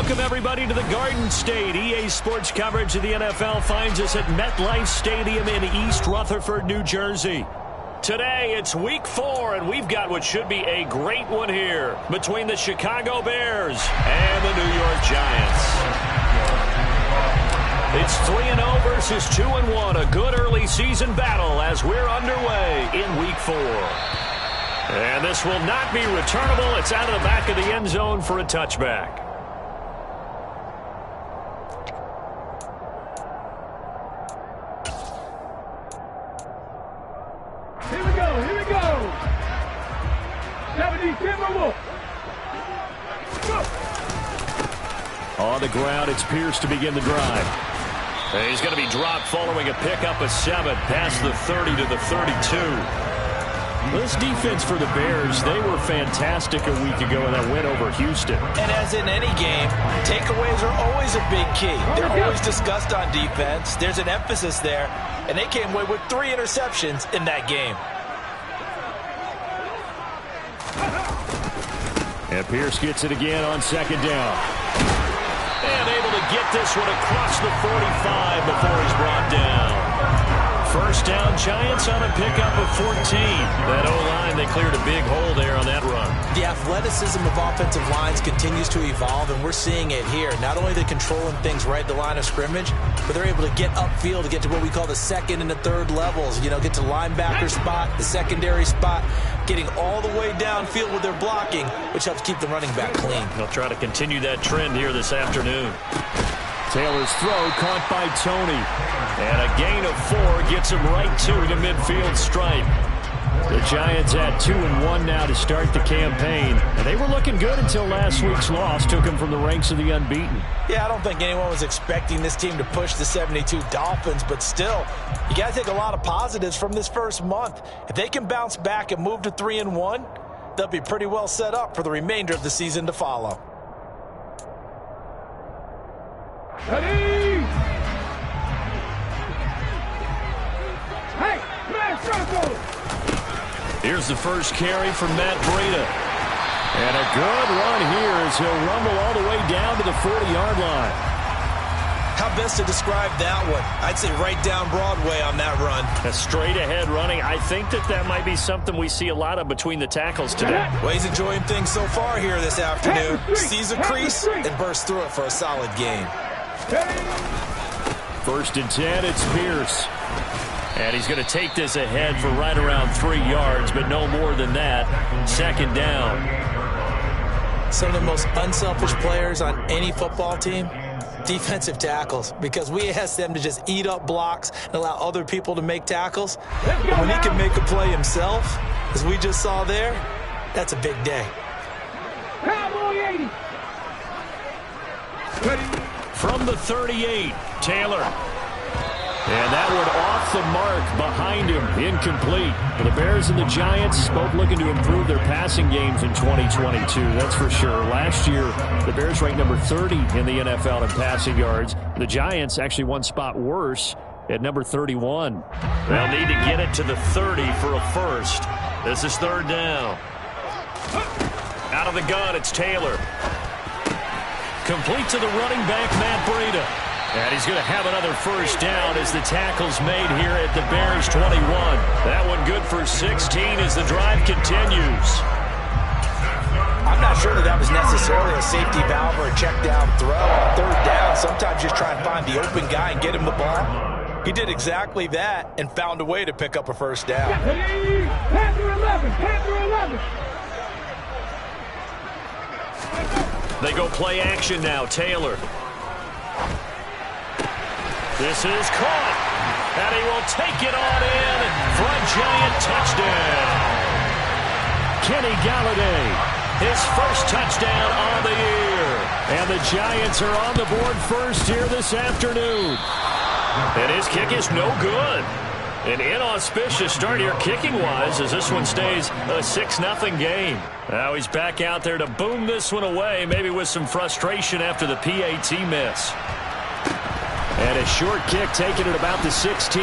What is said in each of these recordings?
Welcome, everybody, to the Garden State. EA Sports coverage of the NFL finds us at MetLife Stadium in East Rutherford, New Jersey. Today, it's Week 4, and we've got what should be a great one here between the Chicago Bears and the New York Giants. It's 3-0 versus 2-1, a good early season battle as we're underway in Week 4. And this will not be returnable. It's out of the back of the end zone for a touchback. Here we go. 70 Timberwolves. On the ground, it's Pierce to begin the drive. And he's going to be dropped following a pickup of 7 past the 30 to the 32. This defense for the Bears, they were fantastic a week ago in that win over Houston. And as in any game, takeaways are always a big key. They're always discussed on defense. There's an emphasis there, and they came away with 3 interceptions in that game. And Pierce gets it again on second down. And able to get this one across the 45 before he's brought down. First down, Giants on a pickup of 14. That O-line, they cleared a big hole there on that run. The athleticism of offensive lines continues to evolve, and we're seeing it here. Not only are they controlling things right at the line of scrimmage, but they're able to get upfield to get to what we call the second and the third levels. You know, get to linebacker spot, the secondary spot, getting all the way downfield with their blocking, which helps keep the running back clean. They'll try to continue that trend here this afternoon. Taylor's throw caught by Tony. And a gain of 4 gets him right to the midfield stripe. The Giants at 2-1 now to start the campaign. And they were looking good until last week's loss took them from the ranks of the unbeaten. Yeah, I don't think anyone was expecting this team to push the 72 Dolphins, but still, you got to take a lot of positives from this first month. If they can bounce back and move to 3-1, they'll be pretty well set up for the remainder of the season to follow. Ready? Hey, man, circle! Here's the first carry from Matt Breida. And a good run here as he'll rumble all the way down to the 40-yard line. How best to describe that one? I'd say right down Broadway on that run. A straight-ahead running. I think that might be something we see a lot of between the tackles today. Well, he's enjoying things so far here this afternoon. Sees a crease and bursts through it for a solid gain. First and 10, it's Pierce. And he's going to take this ahead for right around 3 yards, but no more than that. Second down. Some of the most unselfish players on any football team, defensive tackles, because we ask them to just eat up blocks and allow other people to make tackles. But when he can make a play himself, as we just saw there, that's a big day. Cowboy 80. From the 38, Taylor. And that one off the mark behind him, incomplete. The Bears and the Giants both looking to improve their passing games in 2022, that's for sure. Last year, the Bears ranked number 30 in the NFL in passing yards. The Giants actually one spot worse at number 31. They'll need to get it to the 30 for a first. This is third down. Out of the gun, it's Taylor. Complete to the running back, Matt Breida. And he's going to have another first down as the tackle's made here at the Bears 21. That one good for 16 as the drive continues. I'm not sure that was necessarily a safety valve or a check down throw. On third down, sometimes just try and find the open guy and get him the ball. He did exactly that and found a way to pick up a first down. Panther 11. They go play action now. Taylor. This is caught. And he will take it on in for a Giant touchdown. Kenny Galladay, his first touchdown on the year. And the Giants are on the board first here this afternoon. And his kick is no good. An inauspicious start here kicking-wise as this one stays a 6-0 game. Now he's back out there to boom this one away, maybe with some frustration after the PAT miss. And a short kick taken at about the 16.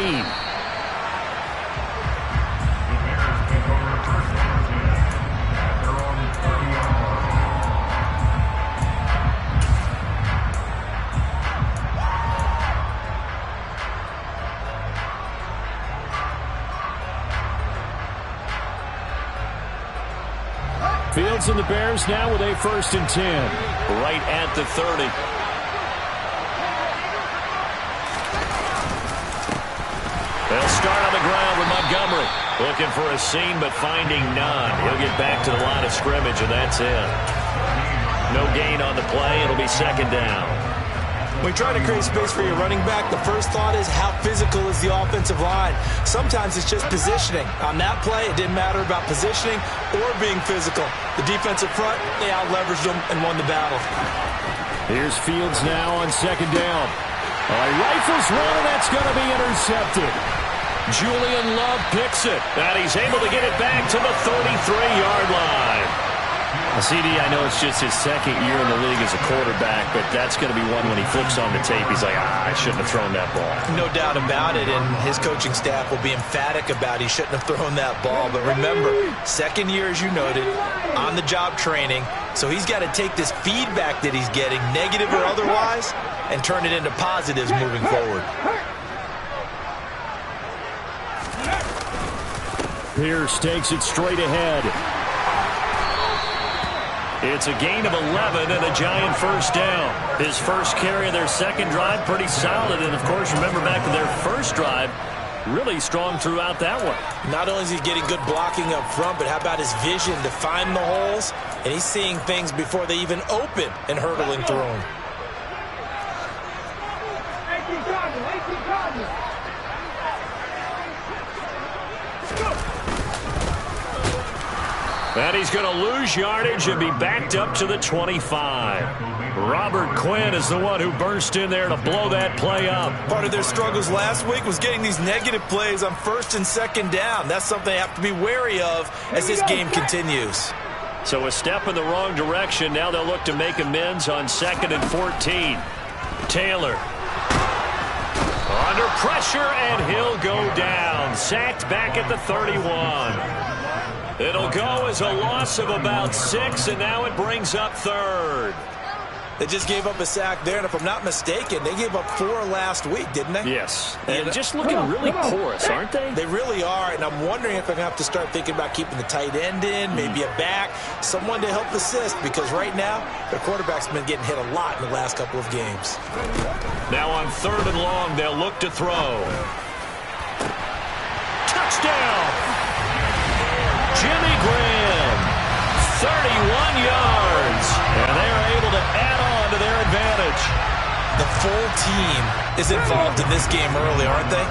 Fields and the Bears now with a 1st and 10. Right at the 30. They'll start on the ground with Montgomery. Looking for a seam, but finding none. He'll get back to the line of scrimmage, and that's it. No gain on the play. It'll be 2nd down. When you try to create space for your running back, the first thought is how physical is the offensive line. Sometimes it's just positioning. On that play, it didn't matter about positioning or being physical. The defensive front, they out-leveraged them and won the battle. Here's Fields now on 2nd down. Rifles one, and that's going to be intercepted. Julian Love picks it, and he's able to get it back to the 33-yard line. CD, I know it's just his 2nd year in the league as a quarterback, but that's going to be one when he flips on the tape. He's like, I shouldn't have thrown that ball. No doubt about it, and his coaching staff will be emphatic about he shouldn't have thrown that ball. But remember, 2nd year, as you noted, on-the-job training, so he's got to take this feedback that he's getting, negative or otherwise, and turn it into positives moving forward. Pierce takes it straight ahead. It's a gain of 11 and a Giant 1st down. His first carry of their 2nd drive, pretty solid. And, of course, remember back to their 1st drive, really strong throughout that one. Not only is he getting good blocking up front, but how about his vision to find the holes? And he's seeing things before they even open and hurdling through them. 18 Cardinals. And he's going to lose yardage and be backed up to the 25. Robert Quinn is the one who burst in there to blow that play up. Part of their struggles last week was getting these negative plays on 1st and 2nd down. That's something they have to be wary of as this game continues. So a step in the wrong direction. Now they'll look to make amends on 2nd and 14. Taylor under pressure, and he'll go down. Sacked back at the 31. It'll go as a loss of about 6, and now it brings up 3rd. They just gave up a sack there, and if I'm not mistaken, they gave up 4 last week, didn't they? Yes. And just looking really porous, aren't they? They really are, and I'm wondering if they're going to have to start thinking about keeping the tight end in, maybe a back, someone to help assist, because right now, their quarterback's been getting hit a lot in the last couple of games. Now on 3rd and long, they'll look to throw. Touchdown! Jimmy Graham, 31 yards, and they are able to add on to their advantage. The full team is involved in this game early, aren't they?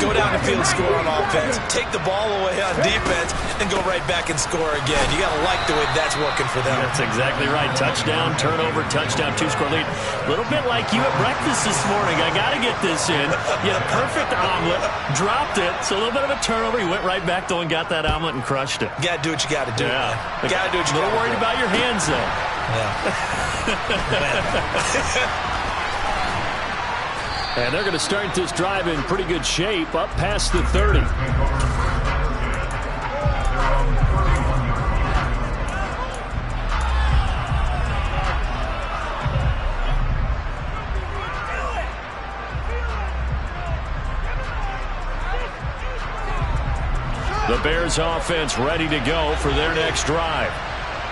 Go down the field, score on offense, take the ball away on defense, and go right back and score again. You got to like the way that's working for them. That's exactly right. Touchdown, turnover, touchdown, 2-score lead. A little bit like you at breakfast this morning. I got to get this in. You had a perfect omelet, dropped it, so a little bit of a turnover. You went right back, though, and got that omelet and crushed it. You got to do what you got to do. Yeah. You got to do what you got to do. A little worried about your hands, though. Yeah. And they're going to start this drive in pretty good shape, up past the 30. The Bears offense ready to go for their next drive.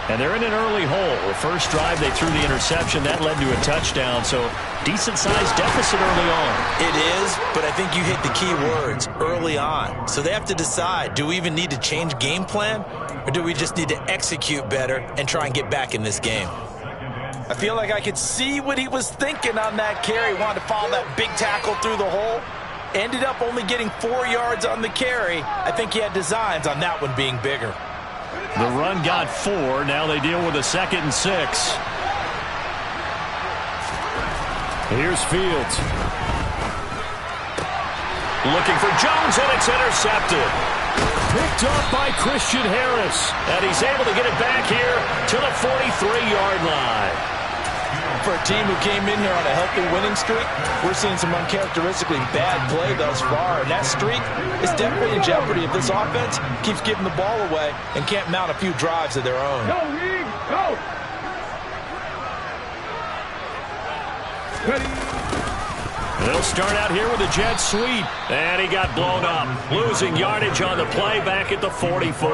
And they're in an early hole. The first drive, they threw the interception. That led to a touchdown, so decent-sized deficit early on. It is, but I think you hit the key words, early on. So they have to decide, do we even need to change game plan, or do we just need to execute better and try and get back in this game? I feel like I could see what he was thinking on that carry. Wanted to follow that big tackle through the hole. Ended up only getting 4 yards on the carry. I think he had designs on that one being bigger. The run got 4. Now they deal with a 2nd and 6. Here's Fields. Looking for Jones, and it's intercepted. Picked up by Christian Harris. And he's able to get it back here to the 43-yard line. For a team who came in here on a healthy winning streak, we're seeing some uncharacteristically bad play thus far. And that streak is definitely in jeopardy if this offense keeps giving the ball away and can't mount a few drives of their own. Go, Reed, go! They'll start out here with a jet sweep. And he got blown up. Losing yardage on the play back at the 44.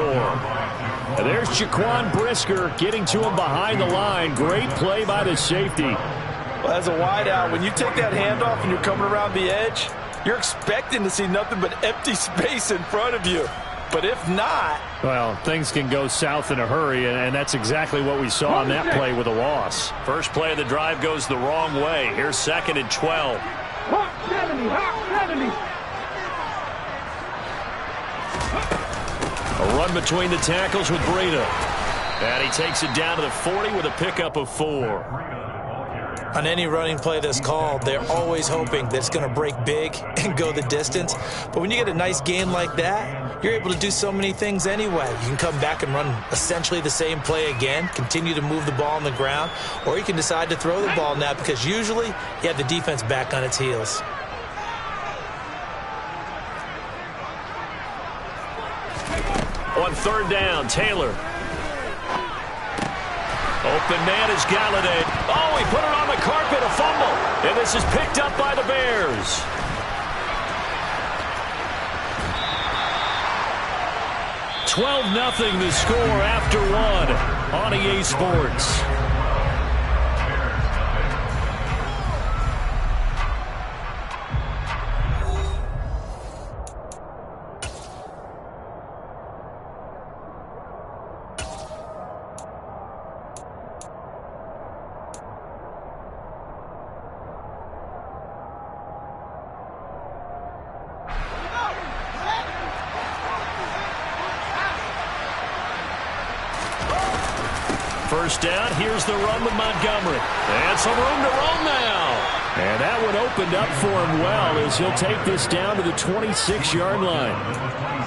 And there's Jaquan Brisker getting to him behind the line. Great play by the safety. Well, as a wideout, when you take that handoff and you're coming around the edge, you're expecting to see nothing but empty space in front of you. But if not... well, things can go south in a hurry, and that's exactly what we saw on that play with a loss. First play of the drive goes the wrong way. Here's 2nd and 12. Hawk 70, Hawk 70. A run between the tackles with Breida. And he takes it down to the 40 with a pickup of 4. On any running play that's called, they're always hoping that it's going to break big and go the distance. But when you get a nice game like that, you're able to do so many things anyway. You can come back and run essentially the same play again, continue to move the ball on the ground, or you can decide to throw the ball now because usually you have the defense back on its heels. On 3rd down, Taylor. Open man is Galladay. Oh, he put it on the carpet, a fumble. And this is picked up by the Bears. $12-0 the score after 1 on EA Sports. First down, here's the run with Montgomery. And some room to roll now. And that one opened up for him well as he'll take this down to the 26-yard line.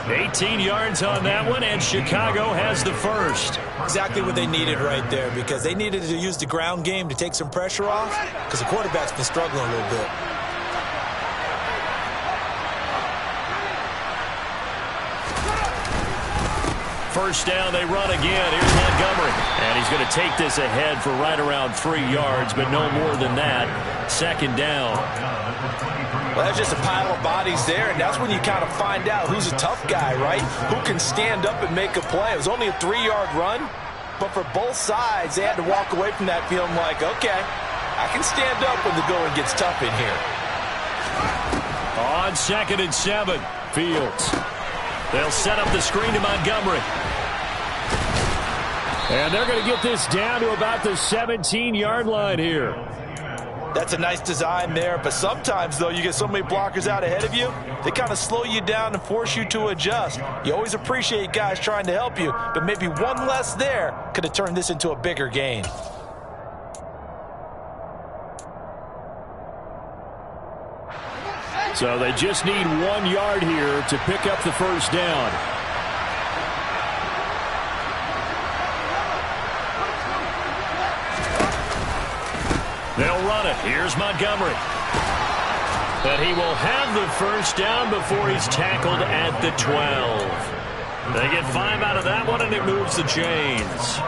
18 yards on that one, and Chicago has the first. Exactly what they needed right there because they needed to use the ground game to take some pressure off because the quarterback's been struggling a little bit. First down, they run again. Here's Montgomery. And he's going to take this ahead for right around 3 yards, but no more than that. 2nd down. Well, that's just a pile of bodies there, and that's when you kind of find out who's a tough guy, right? Who can stand up and make a play. It was only a 3-yard run, but for both sides, they had to walk away from that feeling like, okay, I can stand up when the going gets tough in here. On 2nd and 7, Fields. They'll set up the screen to Montgomery. And they're going to get this down to about the 17-yard line here. That's a nice design there, but sometimes, though, you get so many blockers out ahead of you, they kind of slow you down and force you to adjust. You always appreciate guys trying to help you, but maybe one less there could have turned this into a bigger gain. So they just need 1 yard here to pick up the first down. They'll run it. Here's Montgomery. But he will have the first down before he's tackled at the 12. They get 5 out of that one, and it moves the chains.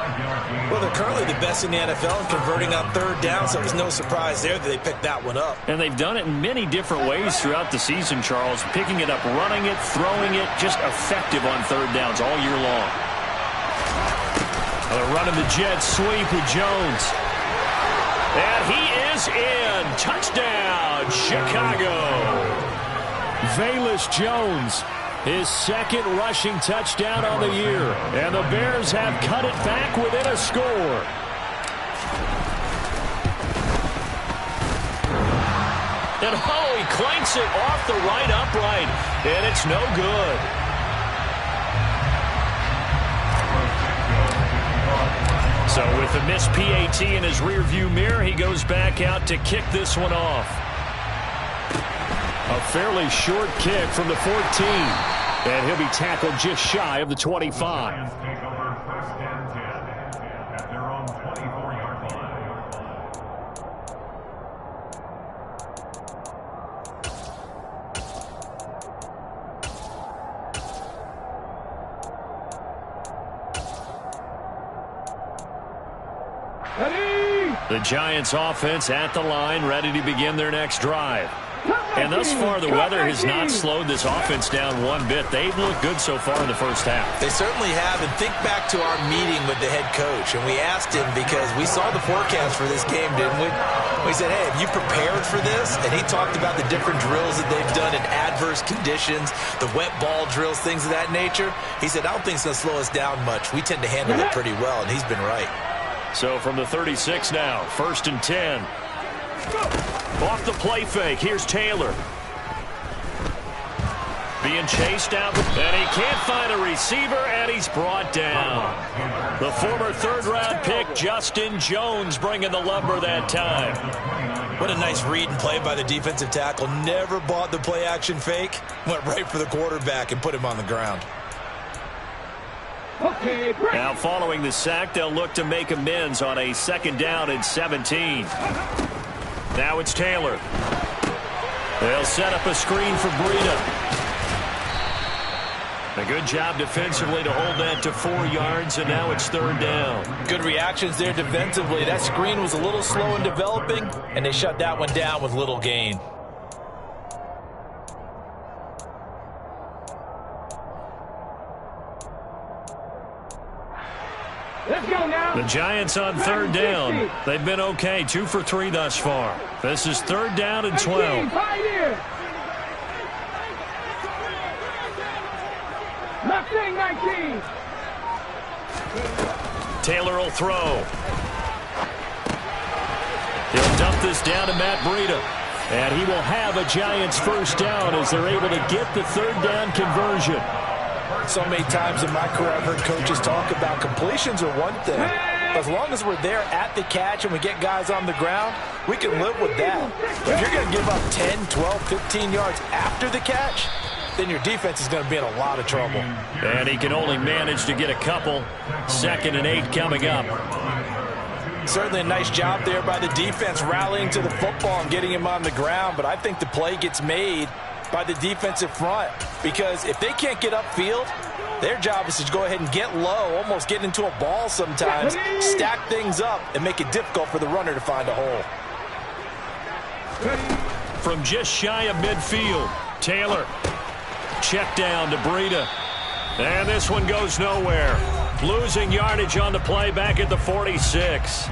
Well, they're currently the best in the NFL in converting on 3rd down, so it's no surprise there that they picked that one up. And they've done it in many different ways throughout the season, Charles. Picking it up, running it, throwing it, just effective on 3rd downs all year long. They're running the jet sweep with Jones. And he is in. Touchdown, Chicago. Velus Jones, his 2nd rushing touchdown on the year. And the Bears have cut it back within a score. And he clanks it off the right upright. And it's no good. So with the missed PAT in his rearview mirror, he goes back out to kick this one off. A fairly short kick from the 14. And he'll be tackled just shy of the 25. Ready? The Giants offense at the line, ready to begin their next drive. Time! And thus far, the weather has not slowed this offense down one bit. They've looked good so far in the first half. They certainly have. And think back to our meeting with the head coach. And we asked him, because we saw the forecast for this game, didn't we? We said, hey, have you prepared for this? And he talked about the different drills that they've done in adverse conditions, the wet ball drills, things of that nature. He said, I don't think it's going to slow us down much. We tend to handle it pretty well, and he's been right. So from the 36 now, 1st and 10. Off the play fake, here's Taylor. Being chased out, and he can't find a receiver, and he's brought down. The former third-round pick, Justin Jones, bringing the lumber that time. What a nice read and play by the defensive tackle. Never bought the play-action fake. Went right for the quarterback and put him on the ground. Now following the sack, they'll look to make amends on a 2nd down and 17. Now it's Taylor. They'll set up a screen for Breida. A good job defensively to hold that to 4 yards, and now it's 3rd down. Good reactions there defensively. That screen was a little slow in developing, and they shut that one down with little gain. Let's go now. The Giants on 3rd down. They've been okay, 2 for 3 thus far. This is 3rd down and 12. Left wing 19. Taylor will throw. He'll dump this down to Matt Breida. And he will have a Giants 1st down as they're able to get the 3rd down conversion. So many times in my career I've heard coaches talk about completions are one thing. As long as we're there at the catch and we get guys on the ground, we can live with that. But if you're going to give up 10, 12, 15 yards after the catch, then your defense is going to be in a lot of trouble. And he can only manage to get a couple. 2nd and 8 coming up. Certainly a nice job there by the defense rallying to the football and getting him on the ground. But I think the play gets made by the defensive front, because if they can't get upfield, their job is to go ahead and get low, almost get into a ball sometimes, stack things up, and make it difficult for the runner to find a hole. From just shy of midfield, Taylor. Check down to Breida. And this one goes nowhere. Losing yardage on the play back at the 46.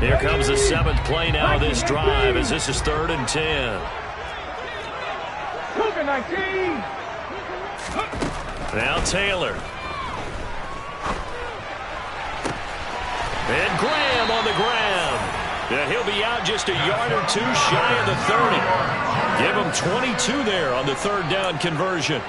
Here comes the 7th play now of this drive, as this is 3rd and 10. Now Taylor. And Graham on the ground. And he'll be out just a yard or 2 shy of the 30. Give him 22 there on the 3rd down conversion.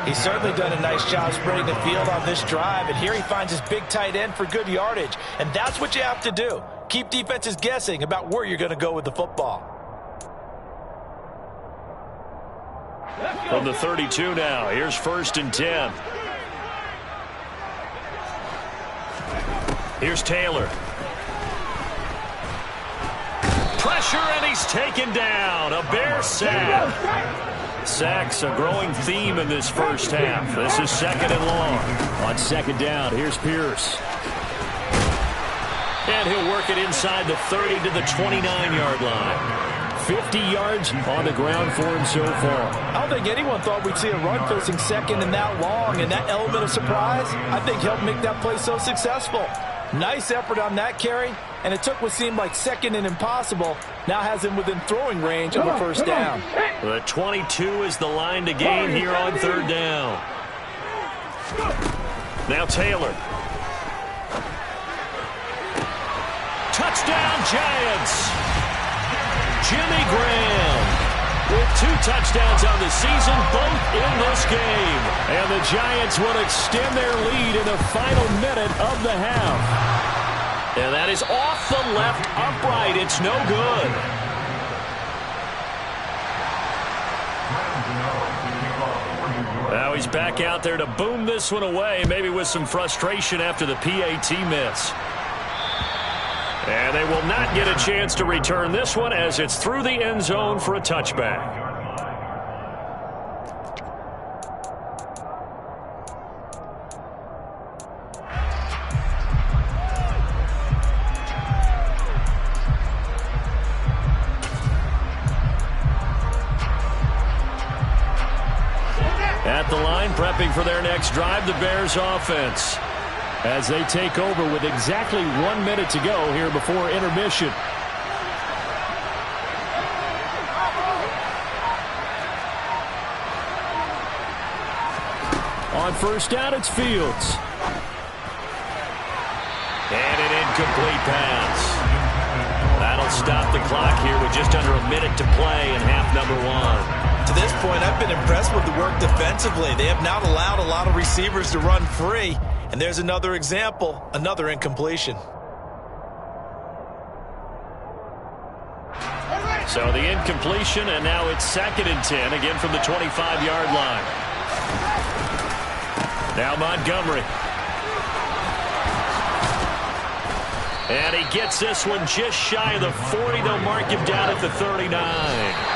He's certainly done a nice job spreading the field on this drive, and here he finds his big tight end for good yardage. And that's what you have to do. Keep defenses guessing about where you're going to go with the football. From the 32 now, here's 1st and 10. Here's Taylor. Pressure, and he's taken down. A Bear sack. Sacks a growing theme in this first half. This is 2nd and long. On 2nd down, here's Pierce. And he'll work it inside the 30 to the 29-yard line. 50 yards on the ground for him so far. I don't think anyone thought we'd see a run facing 2nd and that long, and that element of surprise, I think, helped make that play so successful. Nice effort on that carry, and it took what seemed like 2nd and impossible, now has him within throwing range of a 1st down. The 22 is the line to gain here on 3rd down. Now Taylor. Touchdown Giants. Jimmy Graham with 2 touchdowns on the season, both in this game. And the Giants will extend their lead in the final minute of the half. And that is off the left upright. It's no good. Now he's back out there to boom this one away, maybe with some frustration after the PAT miss. And they will not get a chance to return this one as it's through the end zone for a touchback. At the line, prepping for their next drive, the Bears offense, as they take over with exactly 1 minute to go here before intermission. On first down, it's Fields. And an incomplete pass. That'll stop the clock here with just under a minute to play in half number one. To this point, I've been impressed with the work defensively. They have not allowed a lot of receivers to run free. And there's another example, another incompletion. So the incompletion, and now it's 2nd and 10, again from the 25-yard line. Now Montgomery. And he gets this one just shy of the 40. They'll mark him down at the 39.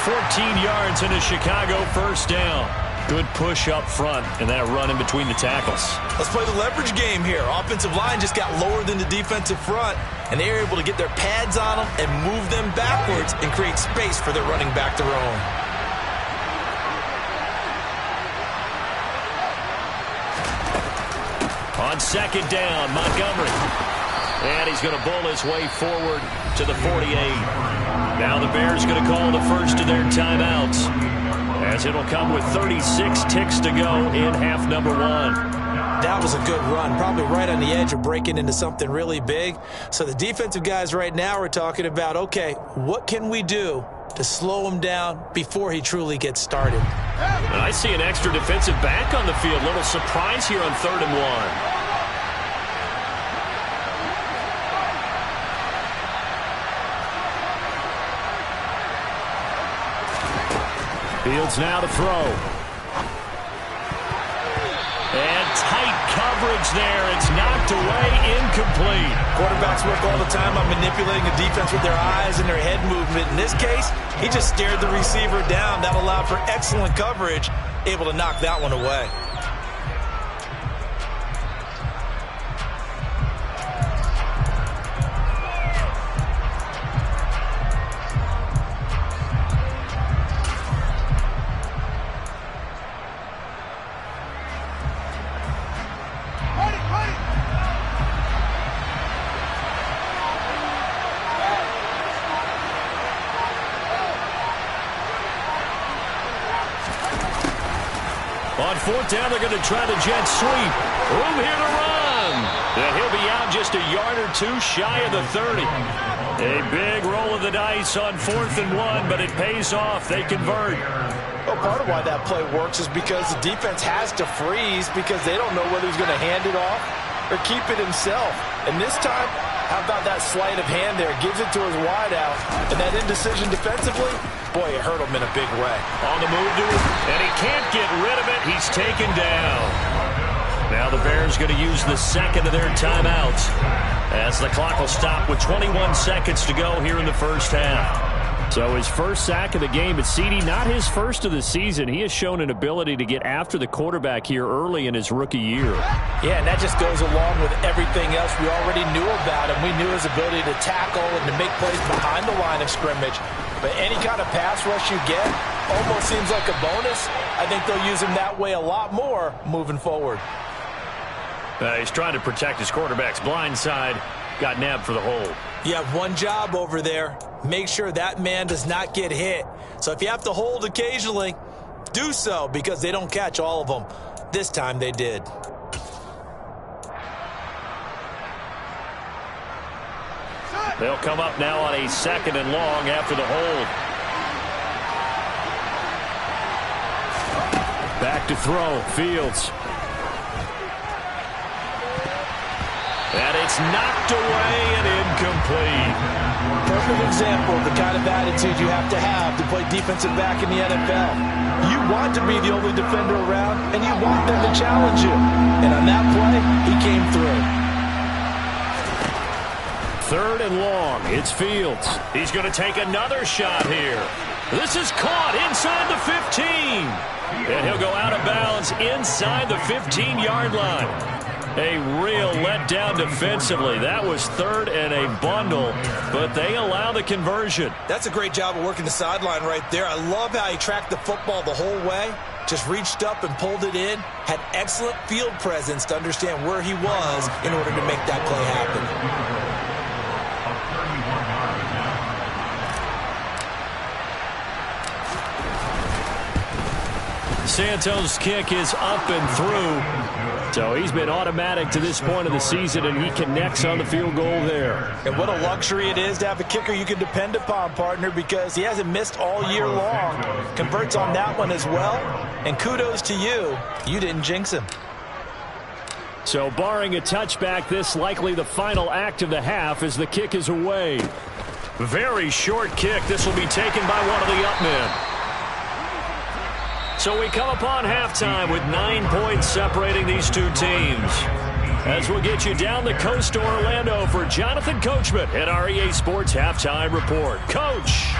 14 yards into Chicago, first down. Good push up front, and that run in between the tackles. Let's play the leverage game here. Offensive line just got lower than the defensive front, and they were able to get their pads on them and move them backwards and create space for their running back to roam. On 2nd down, Montgomery. And he's going to bull his way forward to the 48. Now the Bears going to call the first of their timeouts, as it'll come with 36 ticks to go in half number one. That was a good run, probably right on the edge of breaking into something really big. So the defensive guys right now are talking about, okay, what can we do to slow him down before he truly gets started? And I see an extra defensive back on the field. Little surprise here on 3rd and 1. Fields now to throw. And tight coverage there. It's knocked away, incomplete. Quarterbacks work all the time on manipulating the defense with their eyes and their head movement. In this case, he just stared the receiver down. That allowed for excellent coverage, able to knock that one away. On 4th down, they're going to try the jet sweep. Room here to run. And he'll be out just a yard or two shy of the 30. A big roll of the dice on 4th and 1, but it pays off. They convert. Well, part of why that play works is because the defense has to freeze because they don't know whether he's going to hand it off or keep it himself. And this time, how about that sleight of hand there? Gives it to his wideout. And that indecision defensively, boy, it hurt him in a big way. On the move to it, and he can't get rid of it. He's taken down. Now the Bears going to use the 2nd of their timeouts as the clock will stop with 21 seconds to go here in the first half. So his first sack of the game, but CD, not his first of the season. He has shown an ability to get after the quarterback here early in his rookie year. Yeah, and that just goes along with everything else we already knew about him. We knew his ability to tackle and to make plays behind the line of scrimmage. But any kind of pass rush you get almost seems like a bonus. I think they'll use him that way a lot more moving forward. He's trying to protect his quarterback's blind side. Got nabbed for the hold. You have one job over there. Make sure that man does not get hit. So if you have to hold occasionally, do so because they don't catch all of them. This time they did. They'll come up now on a 2nd and long after the hold. Back to throw. Fields. And it's knocked away and incomplete. Perfect example of the kind of attitude you have to play defensive back in the NFL. You want to be the only defender around, and you want them to challenge you. And on that play, he came through. 3rd and long. It's Fields. He's going to take another shot here. This is caught inside the 15. And he'll go out of bounds inside the 15-yard line. A real letdown defensively. That was 3rd and a bundle, but they allow the conversion. That's a great job of working the sideline right there. I love how he tracked the football the whole way. Just reached up and pulled it in. Had excellent field presence to understand where he was in order to make that play happen. Santos' kick is up and through. So he's been automatic to this point of the season, and he connects on the field goal there. And what a luxury it is to have a kicker you can depend upon, partner, because he hasn't missed all year long. Converts on that one as well. And kudos to you. You didn't jinx him. So barring a touchback, this likely the final act of the half as the kick is away. Very short kick. This will be taken by one of the up men. So we come upon halftime with 9 points separating these two teams. As we'll get you down the coast to Orlando for Jonathan Coachman at our EA Sports Halftime Report. Coach!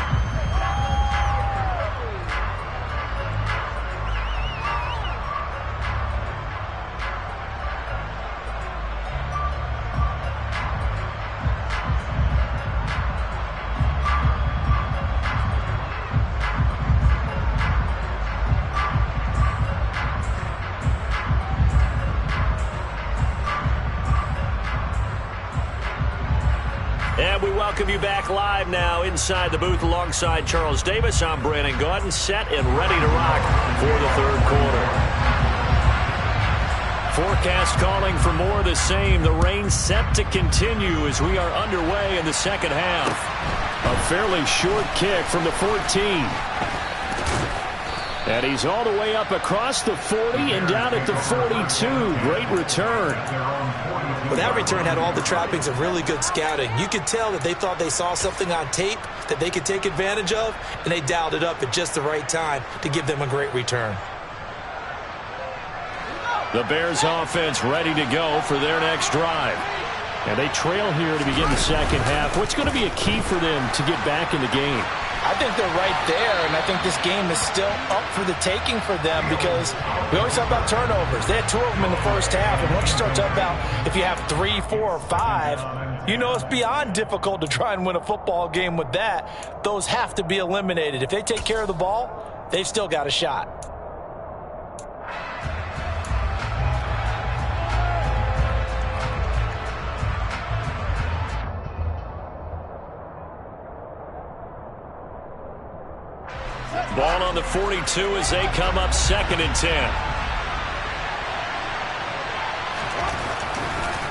And we welcome you back live now inside the booth alongside Charles Davis. I'm Brandon Gaudin, set and ready to rock for the 3rd quarter. Forecast calling for more of the same. The rain set to continue as we are underway in the 2nd half. A fairly short kick from the 14. And he's all the way up across the 40 and down at the 42. Great return. Well, that return had all the trappings of really good scouting. You could tell that they thought they saw something on tape that they could take advantage of, and they dialed it up at just the right time to give them a great return. The Bears offense ready to go for their next drive. And they trail here to begin the 2nd half. What's going to be a key for them to get back in the game? I think they're right there, and I think this game is still up for the taking for them because we always talk about turnovers. They had 2 of them in the first half, and once you start talking about if you have 3, 4, or 5, you know it's beyond difficult to try and win a football game with that. Those have to be eliminated. If they take care of the ball, they've still got a shot. Ball on the 42 as they come up 2nd and 10.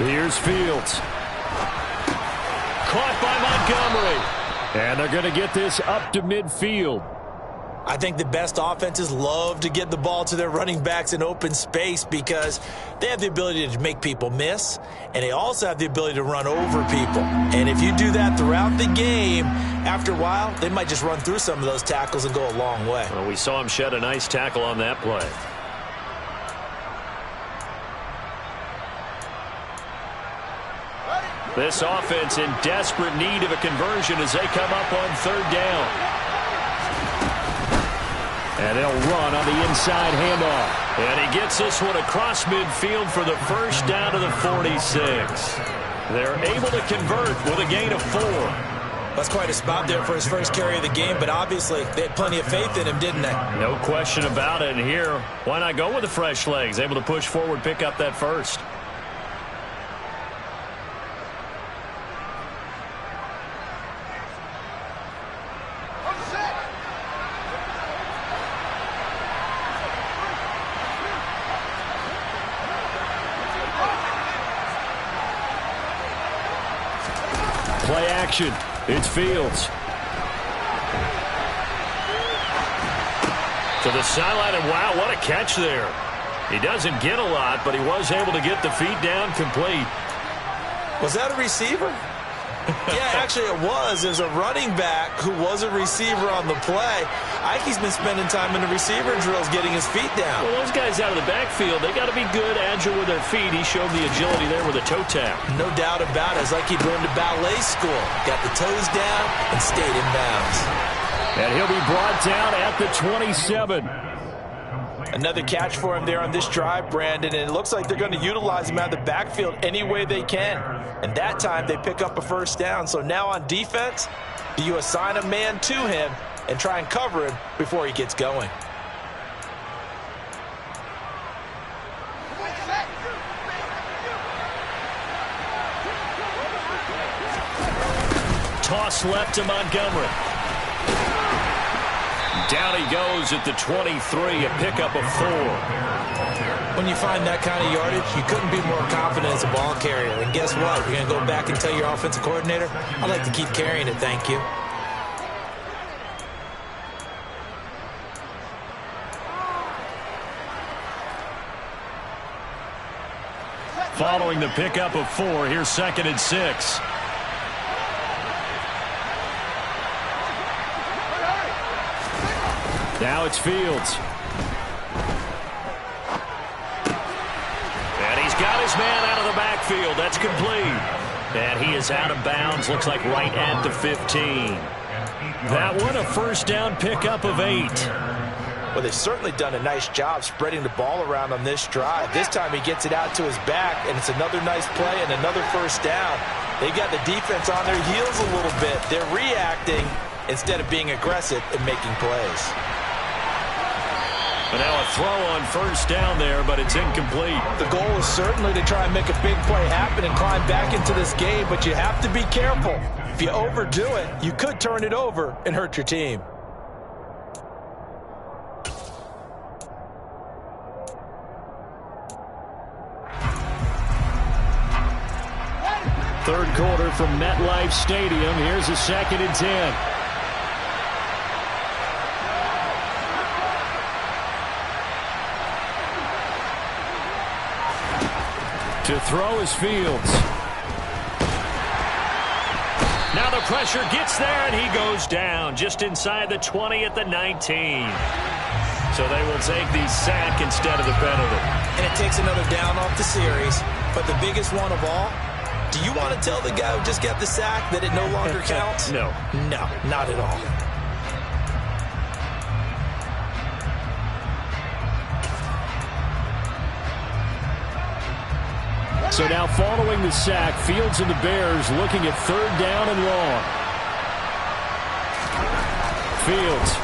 Here's Fields. Caught by Montgomery. And they're going to get this up to midfield. I think the best offenses love to get the ball to their running backs in open space because they have the ability to make people miss, and they also have the ability to run over people. And if you do that throughout the game, after a while, they might just run through some of those tackles and go a long way. Well, we saw him shed a nice tackle on that play. This offense in desperate need of a conversion as they come up on 3rd down. And they'll run on the inside handoff. And he gets this one across midfield for the first down to the 46. They're able to convert with a gain of 4. That's quite a spot there for his first carry of the game, but obviously they had plenty of faith in him, didn't they? No question about it. And here, why not go with the fresh legs? Able to push forward, pick up that first. Play action. It's Fields. To the sideline, and wow, what a catch there. He doesn't get a lot, but he was able to get the feet down complete. Was that a receiver? Yeah, actually it was. There's a running back who was a receiver on the play. Ikey's been spending time in the receiver drills getting his feet down. Well, those guys out of the backfield, they got to be good, agile with their feet. He showed the agility there with a toe tap. No doubt about it. It's like he'd learned at ballet school. Got the toes down and stayed in bounds. And he'll be brought down at the 27. Another catch for him there on this drive, Brandon, and it looks like they're going to utilize him out of the backfield any way they can. And that time they pick up a first down. So now on defense, do you assign a man to him and try and cover him before he gets going? Toss left to Montgomery. Down he goes at the 23, a pickup of 4. When you find that kind of yardage, you couldn't be more confident as a ball carrier. And guess what? You're going to go back and tell your offensive coordinator, I'd like to keep carrying it, thank you. Following the pickup of 4, here's 2nd and 6. Now it's Fields. And he's got his man out of the backfield. That's complete. And he is out of bounds. Looks like right at the 15. That one, a first down pickup of 8. Well, they've certainly done a nice job spreading the ball around on this drive. This time he gets it out to his back, and it's another nice play and another first down. They got the defense on their heels a little bit. They're reacting instead of being aggressive and making plays. But now a throw on first down there, but it's incomplete. The goal is certainly to try and make a big play happen and climb back into this game, but you have to be careful. If you overdo it, you could turn it over and hurt your team. Third quarter from MetLife Stadium. Here's a 2nd and 10. To throw is Fields. Now the pressure gets there, and he goes down just inside the 20 at the 19. So they will take the sack instead of the penalty. And it takes another down off the series. But the biggest one of all, do you want to tell the guy who just got the sack that it no longer counts? No. No, not at all. So now following the sack, Fields and the Bears looking at 3rd down and long. Fields.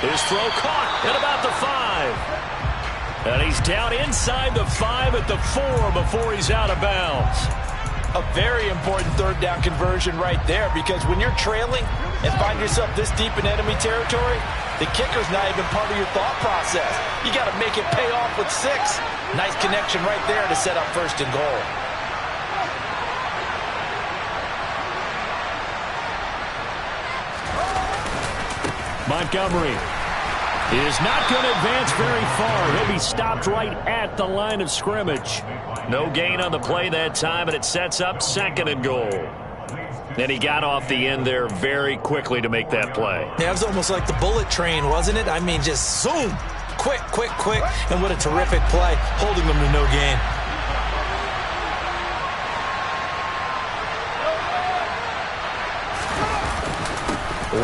His throw caught at about the 5. And he's down inside the 5 at the 4 before he's out of bounds. A very important 3rd down conversion right there, because when you're trailing and find yourself this deep in enemy territory, the kicker's not even part of your thought process. You got to make it pay off with 6. Nice connection right there to set up 1st and goal. Montgomery is not going to advance very far. He'll be stopped right at the line of scrimmage. No gain on the play that time, and it sets up 2nd and goal. And he got off the end there very quickly to make that play. Yeah, it was almost like the bullet train, wasn't it? I mean, just zoom. Quick, quick, quick. And what a terrific play, holding them to no gain.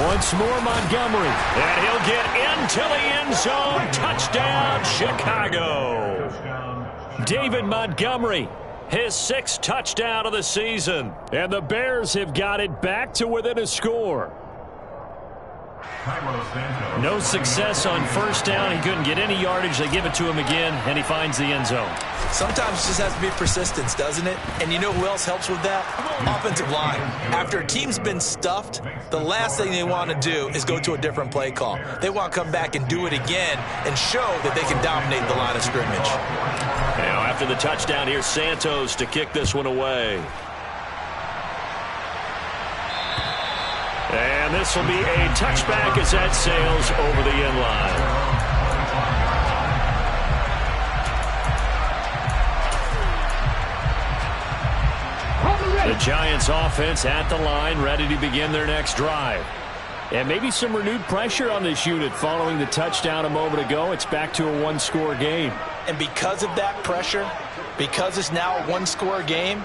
Once more, Montgomery. And he'll get into the end zone. Touchdown, Chicago. David Montgomery, his 6th touchdown of the season. And the Bears have got it back to within a score. No success on first down. He couldn't get any yardage. They give it to him again, and he finds the end zone. Sometimes it just has to be persistence, doesn't it? And you know who else helps with that? Offensive line. After a team's been stuffed, the last thing they want to do is go to a different play call. They want to come back and do it again and show that they can dominate the line of scrimmage. Now, after the touchdown, here's Santos to kick this one away. And this will be a touchback as that sails over the end line. The Giants offense at the line, ready to begin their next drive. And maybe some renewed pressure on this unit following the touchdown a moment ago. It's back to a one-score game. And because of that pressure, because it's now a one-score game,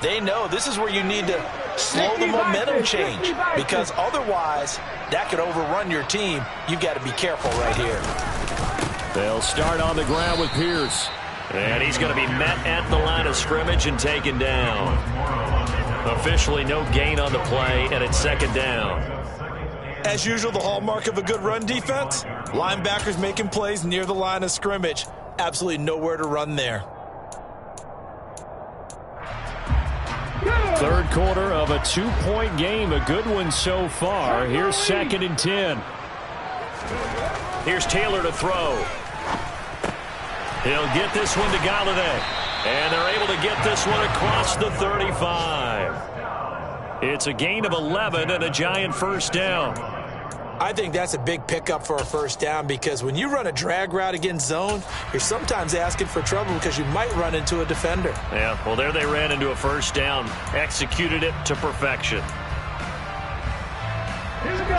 they know this is where you need to slow the momentum change, because otherwise that could overrun your team. You've got to be careful right here. They'll start on the ground with Pierce. And he's going to be met at the line of scrimmage and taken down. Officially no gain on the play, and it's second down. As usual, the hallmark of a good run defense, linebackers making plays near the line of scrimmage. Absolutely nowhere to run there. Third quarter of a 2-point game, a good one so far. Here's 2nd and 10. Here's Taylor to throw. He'll get this one to Golladay. And they're able to get this one across the 35. It's a gain of 11 and a Giant first down. I think that's a big pickup for a first down, because when you run a drag route against zone, you're sometimes asking for trouble because you might run into a defender. Yeah, well, there they ran into a first down. Executed it to perfection.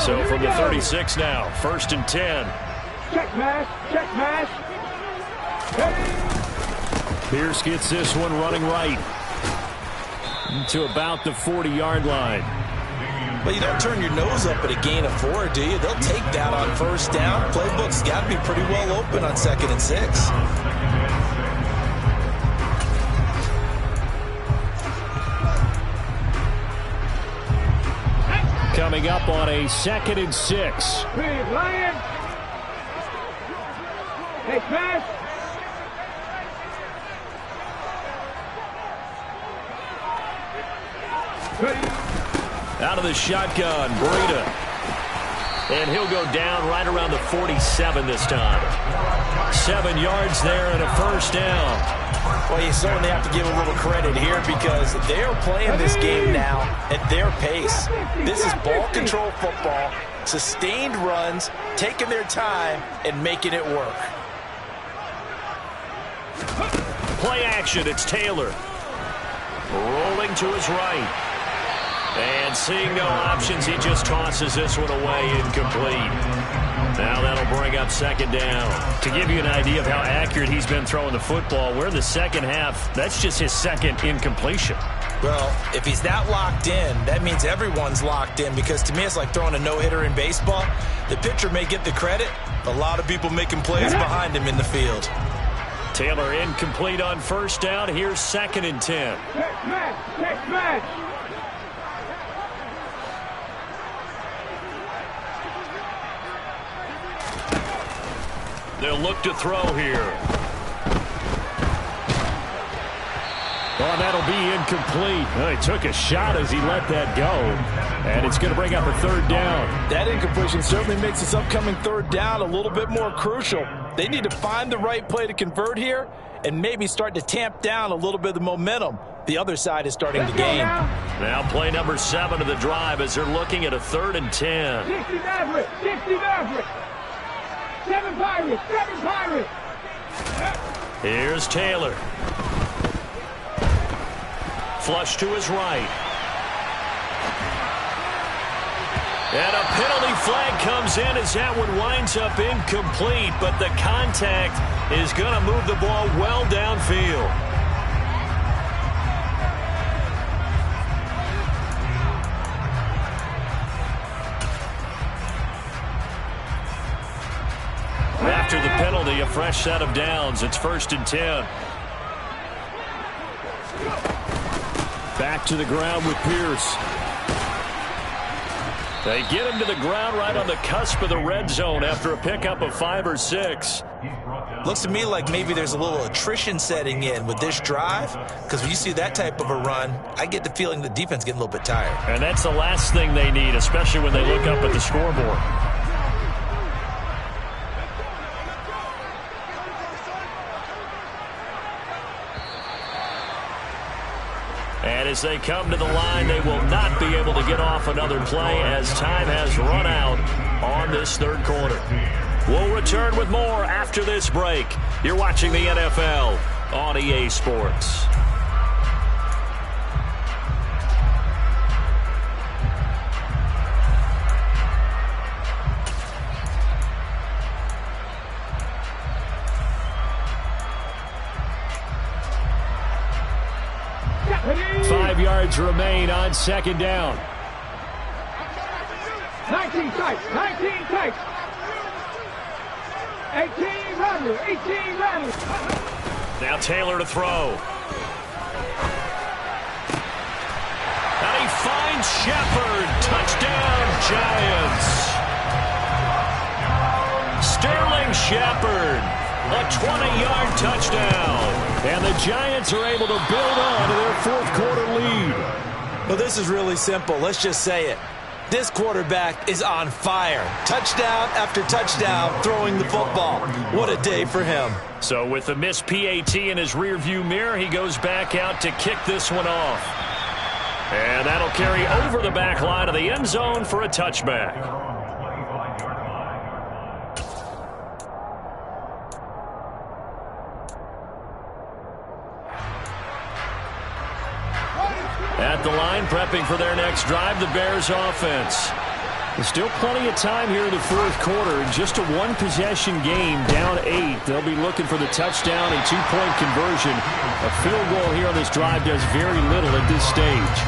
So from the 36 now, 1st and 10. Check mash, check mash. Pierce gets this one running right to about the 40-yard line. Well, you don't turn your nose up at a gain of 4, do you? They'll take that on first down. Playbook's got to be pretty well open on 2nd and 6. Coming up on a 2nd and 6. Big Lion. Hey, smash. Out of the shotgun, Breida. And he'll go down right around the 47 this time. 7 yards there and a first down. Well, you certainly have to give a little credit here, because they're playing this game now at their pace. This is ball control football, sustained runs, taking their time and making it work. Play action, it's Taylor. Rolling to his right. And seeing no options, he just tosses this one away, incomplete. Now that'll bring up 2nd down. To give you an idea of how accurate he's been throwing the football, we're in the second half. That's just his 2nd incompletion. Well, if he's that locked in, that means everyone's locked in, because to me it's like throwing a no-hitter in baseball. The pitcher may get the credit, a lot of people making plays behind him in the field. Taylor incomplete on first down. Here's 2nd and 10. Check match, check match. They'll look to throw here. Oh, that'll be incomplete. Well, he took a shot as he let that go. And it's going to bring up a 3rd down. That incompletion certainly makes this upcoming 3rd down a little bit more crucial. They need to find the right play to convert here and maybe start to tamp down a little bit of the momentum the other side is starting to gain. Now play number 7 of the drive as they're looking at a 3rd and 10. 60 Maverick, 60 Maverick. 7 Pirates, 7 Pirates. Here's Taylor. Flush to his right. And a penalty flag comes in as that one winds up incomplete, but the contact is going to move the ball well downfield. After the penalty, a fresh set of downs. It's 1st and 10. Back to the ground with Pierce. They get him to the ground right on the cusp of the red zone after a pickup of 5 or 6. Looks to me like maybe there's a little attrition setting in with this drive, because when you see that type of a run, I get the feeling the defense getting a little bit tired. And that's the last thing they need, especially when they look up at the scoreboard. And as they come to the line, they will not be able to get off another play as time has run out on this 3rd quarter. We'll return with more after this break. You're watching the NFL on EA Sports. 5 yards remain on second down. 19 tights, 19 tights. 18 runners, 18 runners. Now Taylor to throw. And he finds Shepard. Touchdown, Giants. Sterling Shepard, a 20-yard touchdown. And the Giants are able to build on to their fourth quarter lead. Well, this is really simple. Let's just say it. This quarterback is on fire. Touchdown after touchdown throwing the football. What a day for him. So with the missed PAT in his rearview mirror, he goes back out to kick this one off. And that'll carry over the back line of the end zone for a touchback. At the line, prepping for their next drive, the Bears offense. There's still plenty of time here in the fourth quarter. In just a one-possession game, down 8. They'll be looking for the touchdown and two-point conversion. A field goal here on this drive does very little at this stage.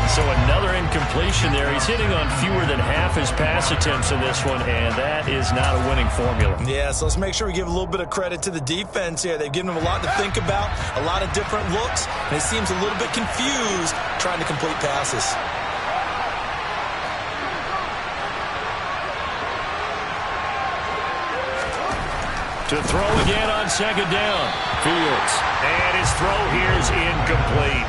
So another incompletion there. He's hitting on fewer than half his pass attempts in this one, and that is not a winning formula. Yeah, so let's make sure we give a little bit of credit to the defense here. They've given him a lot to think about, a lot of different looks, and he seems a little bit confused trying to complete passes. To throw again on second down. Fields. And his throw here is incomplete.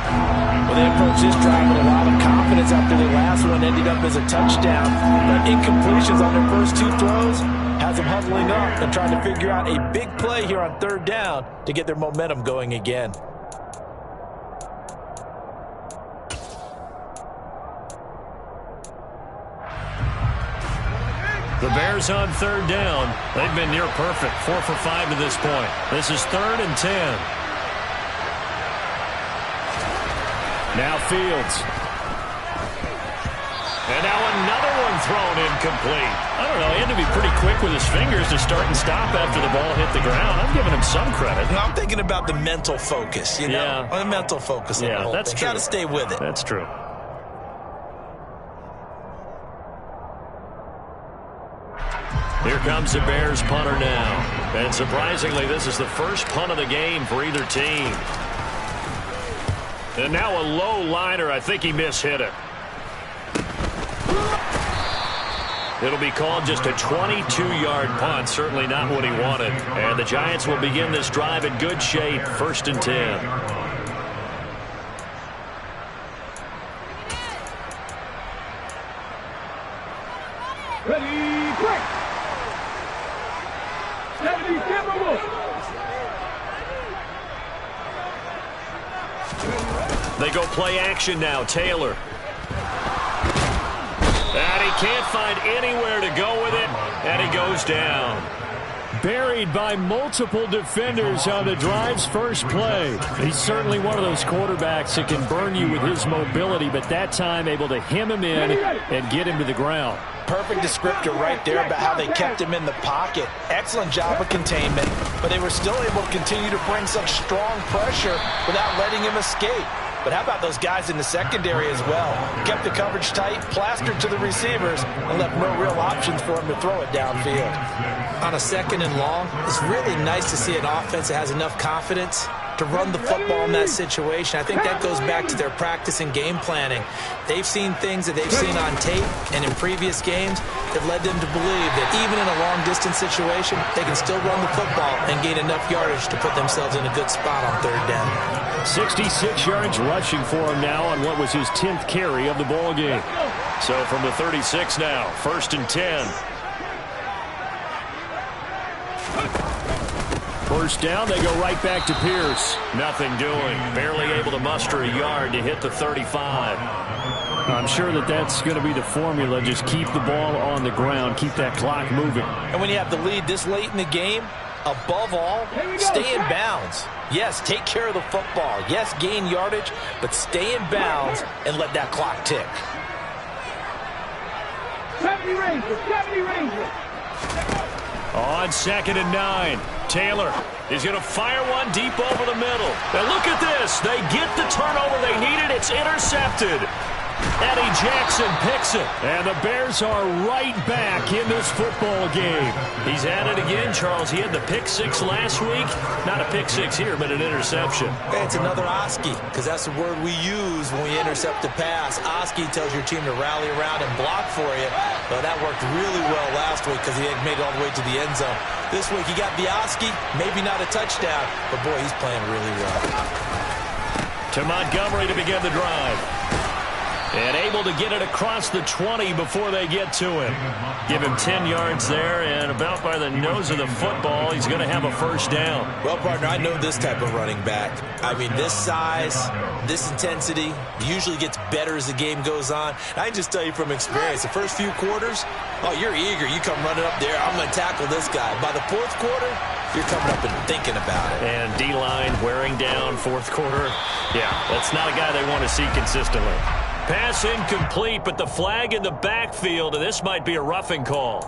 Well, they approached this drive with a lot of confidence after their last one ended up as a touchdown. But incompletions on their first two throws has them huddling up and trying to figure out a big play here on third down to get their momentum going again. The Bears on third down. They've been near perfect. 4 for 5 to this point. This is 3rd and 10. Now Fields. And now another one thrown incomplete. I don't know. He had to be pretty quick with his fingers to start and stop after the ball hit the ground. I'm giving him some credit. I'm thinking about the mental focus, you know? Yeah. The mental focus. Yeah, that's true. Got to stay with it. That's true. Here comes the Bears punter now. And surprisingly, this is the first punt of the game for either team. And now a low liner. I think he mishit it. It'll be called just a 22-yard punt. Certainly not what he wanted. And the Giants will begin this drive in good shape. 1st and 10. Ready, break. 70 Timberwolves. They go play action now. Taylor. And he can't find anywhere to go with it. And he goes down. Buried by multiple defenders on the drive's first play. He's certainly one of those quarterbacks that can burn you with his mobility, but that time able to hem him in and get him to the ground. Perfect descriptor right there about how they kept him in the pocket. Excellent job of containment, but they were still able to continue to bring such strong pressure without letting him escape. But how about those guys in the secondary as well? Kept the coverage tight, plastered to the receivers, and left no real options for him to throw it downfield. On a 2nd and long, it's really nice to see an offense that has enough confidence to run the football in that situation. I think that goes back to their practice and game planning. They've seen things that they've seen on tape and in previous games that led them to believe that even in a long-distance situation, they can still run the football and gain enough yardage to put themselves in a good spot on third down. 66 yards rushing for him now on what was his 10th carry of the ball game. So from the 36 now, 1st and 10. First down, they go right back to Pierce. Nothing doing. Barely able to muster a yard to hit the 35. I'm sure that that's going to be the formula. Just keep the ball on the ground. Keep that clock moving. And when you have the lead this late in the game, above all, stay in bounds. Yes, take care of the football. Yes, gain yardage, but stay in bounds and let that clock tick. 70 Rangers, 70 Rangers. On 2nd and 9, Taylor. He's going to fire one deep over the middle. And look at this. They get the turnover they needed. It's intercepted. Eddie Jackson picks it. And the Bears are right back in this football game. He's at it again, Charles. He had the pick six last week. Not a pick six here, but an interception. It's another Oski, because that's the word we use when we intercept a pass. Oski tells your team to rally around and block for you. But that worked really well last week because he had made it all the way to the end zone. This week he got the Oski, maybe not a touchdown, but boy, he's playing really well. To Montgomery to begin the drive. And able to get it across the 20 before they get to him. Give him 10 yards there, and about by the nose of the football, he's going to have a first down. Well, partner, I know this type of running back. I mean, this size, this intensity usually gets better as the game goes on. And I can just tell you from experience, the first few quarters, oh, you're eager. You come running up there, I'm going to tackle this guy. By the fourth quarter, you're coming up and thinking about it. And D-line wearing down fourth quarter. Yeah, that's not a guy they want to see consistently. Pass incomplete, but the flag in the backfield, and this might be a roughing call.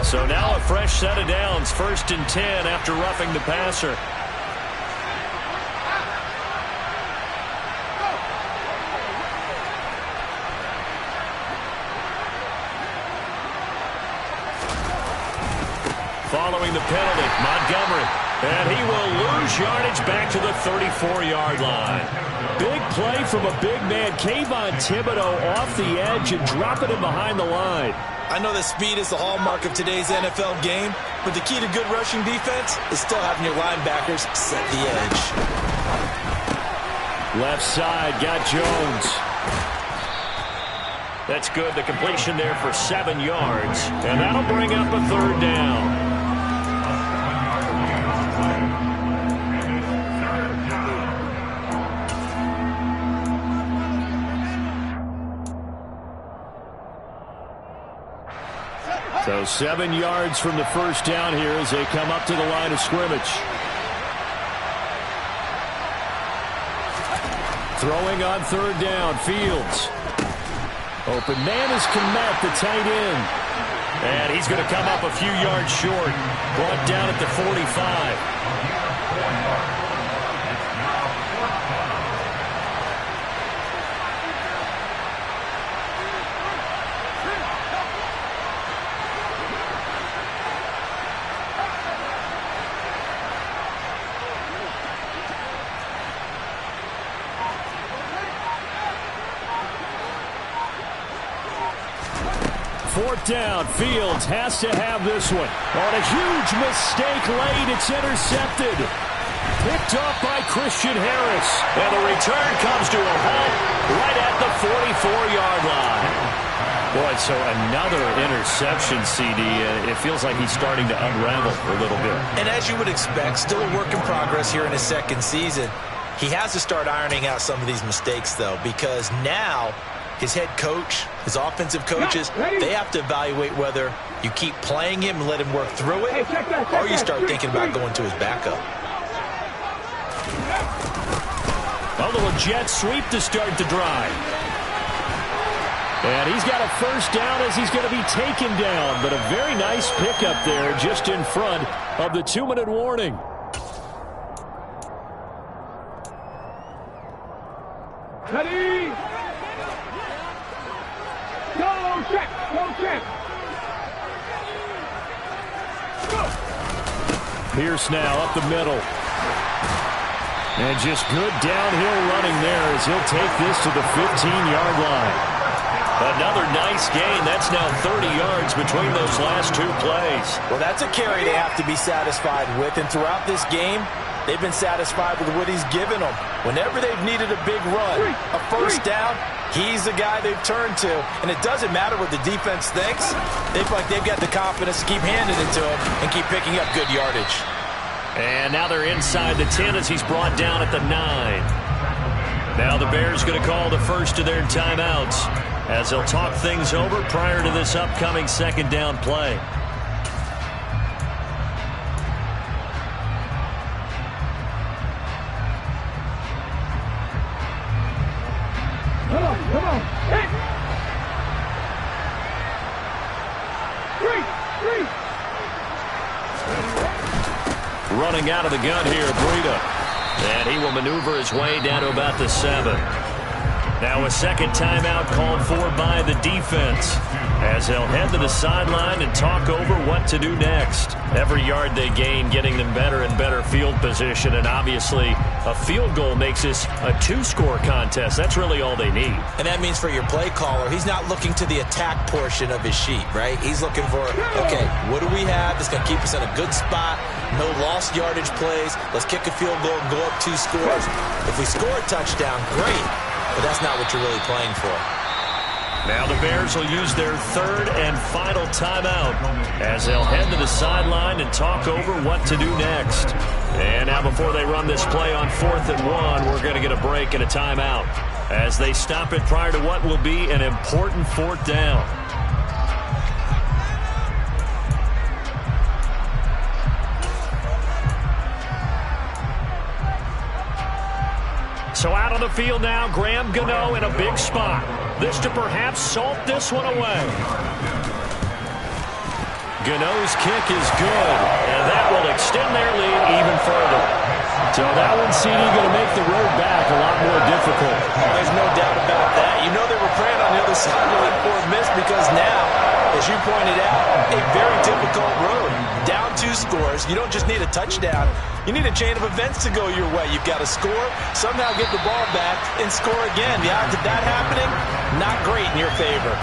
So now a fresh set of downs, 1st and 10 after roughing the passer. Following the penalty, Montgomery. And he will lose yardage back to the 34-yard line. Big play from a big man. Kayvon Thibodeaux off the edge and dropping him behind the line. I know that speed is the hallmark of today's NFL game, but the key to good rushing defense is still having your linebackers set the edge. Left side, got Jones. That's good. The completion there for 7 yards. And that'll bring up a 3rd down. So 7 yards from the first down here as they come up to the line of scrimmage. Throwing on 3rd down, Fields. Open man is Kmet, the tight end. And he's going to come up a few yards short. Brought down at the 45. Fourth down, Fields has to have this one. On a huge mistake late, it's intercepted. Picked off by Christian Harris. And the return comes to a halt right at the 44-yard line. Boy, so another interception, CD. It feels like he's starting to unravel a little bit. And as you would expect, still a work in progress here in his 2nd season. He has to start ironing out some of these mistakes, though, because now his head coach, his offensive coaches, they have to evaluate whether you keep playing him and let him work through it, or you start thinking about going to his backup. A little jet sweep to start the drive. And he's got a first down as he's going to be taken down, but a very nice pickup there just in front of the 2-minute warning. Ready? Go check! Go check! Go! Pierce now up the middle. And just good downhill running there as he'll take this to the 15-yard line. Another nice gain. That's now 30 yards between those last 2 plays. Well, that's a carry they have to be satisfied with. And throughout this game, they've been satisfied with what he's given them. Whenever they've needed a big run, a first down, he's the guy they've turned to. And it doesn't matter what the defense thinks. They feel like they've got the confidence to keep handing it to him and keep picking up good yardage. And now they're inside the 10 as he's brought down at the 9. Now the Bears going to call the first of their timeouts as they'll talk things over prior to this upcoming 2nd down play. Come on! Hit! running out of the gun here, Breida. And he will maneuver his way down to about the 7. Now a second timeout called for by the defense as they'll head to the sideline and talk over what to do next. Every yard they gain getting them better and better field position, and obviously a field goal makes this a 2-score contest. That's really all they need. And that means for your play caller, he's not looking to the attack portion of his sheet, right? He's looking for, okay, what do we have that's going to keep us in a good spot? No lost yardage plays. Let's kick a field goal and go up 2 scores. If we score a touchdown, great. But that's not what you're really playing for. Now the Bears will use their 3rd and final timeout as they'll head to the sideline and talk over what to do next. And now before they run this play on 4th and 1, we're going to get a break and a timeout as they stop it prior to what will be an important 4th down. So out on the field now, Graham Gano in a big spot. This to perhaps salt this one away. Gano's kick is good, and that will extend their lead even further. So that one, CD, going to make the road back a lot more difficult. There's no doubt about that. You know they were praying on the other side for a miss because now, as you pointed out, a very difficult road. Down 2 scores. You don't just need a touchdown. You need a chain of events to go your way. You've got to score, somehow get the ball back, and score again. The odds of that happening, not great in your favor.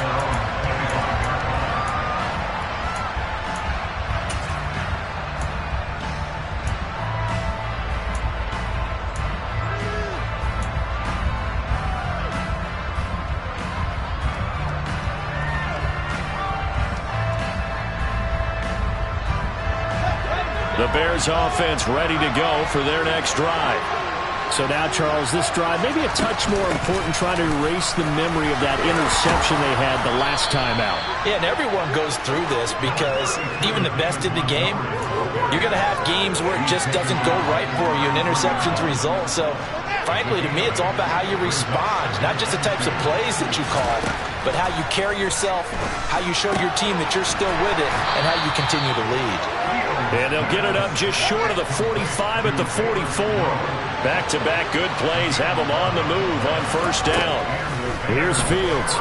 The Bears offense ready to go for their next drive. So now, Charles, this drive maybe a touch more important, trying to erase the memory of that interception they had the last time out. Yeah, and everyone goes through this because even the best in the game, you're going to have games where it just doesn't go right for you and interceptions result. So, frankly, to me, it's all about how you respond, not just the types of plays that you call, but how you carry yourself, how you show your team that you're still with it, and how you continue to lead. And they'll get it up just short of the 45 at the 44. Back-to-back good plays have them on the move on 1st down. Here's Fields.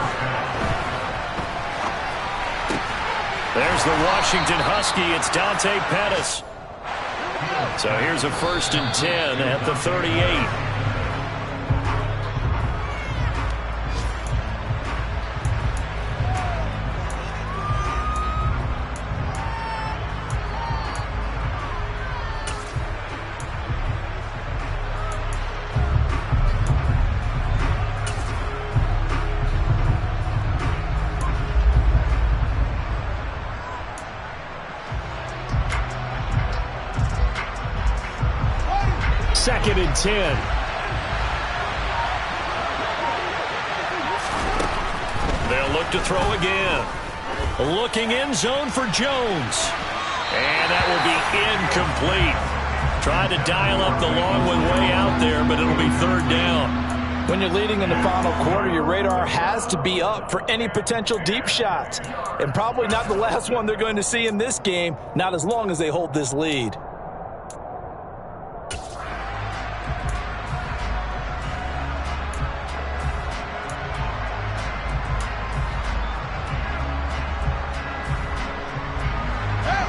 There's the Washington Husky. It's Dante Pettis. So here's a 1st and 10 at the 38. Second and 10. They'll look to throw again. Looking end zone for Jones. And that will be incomplete. Tried to dial up the long one way out there, but it'll be 3rd down. When you're leading in the final quarter, your radar has to be up for any potential deep shots. And probably not the last one they're going to see in this game, not as long as they hold this lead.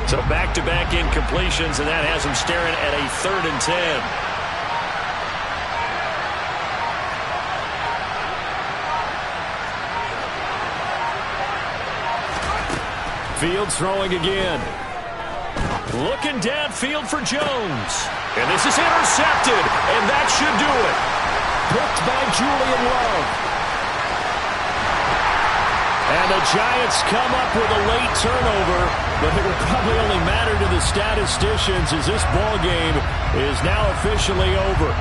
So back-to-back incompletions, and that has them staring at a 3rd and 10. Fields throwing again. Looking downfield for Jones. And this is intercepted, and that should do it. Picked by Julian Love. And the Giants come up with a late turnover, but it will probably only matter to the statisticians as this ball game is now officially over.